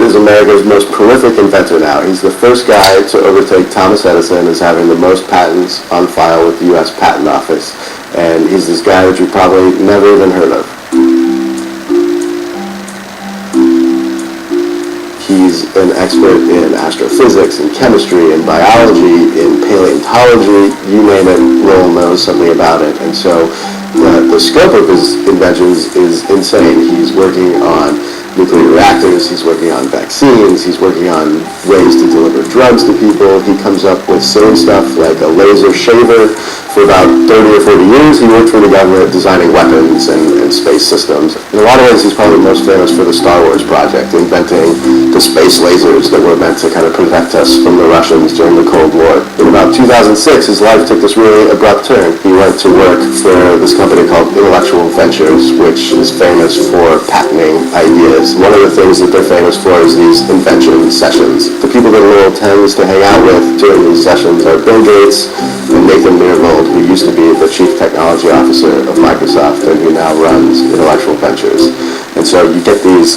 Edison is America's most prolific inventor now. He's the first guy to overtake Thomas Edison as having the most patents on file with the U.S. Patent Office. And he's this guy that you probably never even heard of. He's an expert in astrophysics, in chemistry, in biology, in paleontology, you name it, Lowell knows something about it. And so the scope of his inventions is insane. He's working on nuclear reactors, he's working on vaccines, he's working on ways to deliver drugs to people. He comes up with silly stuff like a laser shaver. For about 30 or 40 years, he worked for the government designing weapons and space systems. In a lot of ways, he's probably most famous for the Star Wars project, inventing the space lasers that were meant to kind of protect us from the Russians during the Cold War. In about 2006, his life took this really abrupt turn. He went to work for this company called Intellectual Ventures, which is famous for patenting ideas. One of the things that they're famous for is these invention sessions. The people that Lowell tends to hang out with during these sessions are Bill Gates and Nathan Myhrvold, who used to be the chief technology officer of Microsoft and who now runs Intellectual Ventures. And so you get these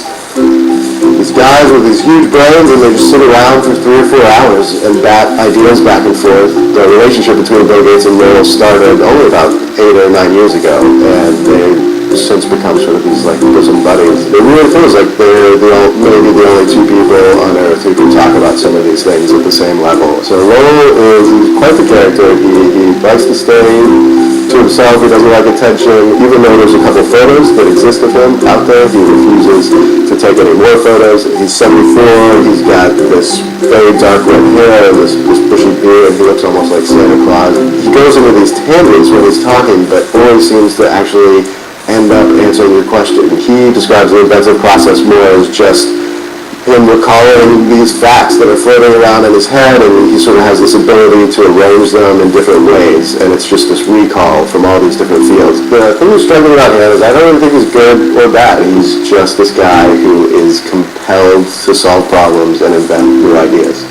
guys with these huge brains, and they just sit around for 3 or 4 hours and bat ideas back and forth. The relationship between Bill Gates and Lowell started only about 8 or 9 years ago, and they've since become sort of these like bosom buddies. It really feels like they're maybe the only two people on Earth who can talk about some of these things at the same level. So Lowell is quite the character. He likes to stay to himself. He doesn't like attention. Even though there's a couple photos that exist of him out there, he refuses to take any more photos. He's 74. He's got this very dark red hair and this bushy beard. He looks almost like Santa Claus. He goes into these tangents when he's talking, but always seems to actually end up answering your question. He describes the inventive process more as just him recalling these facts that are floating around in his head, and he sort of has this ability to arrange them in different ways, and it's just this recall from all these different fields. The thing that's striking about him is I don't even think he's good or bad. He's just this guy who is compelled to solve problems and invent new ideas.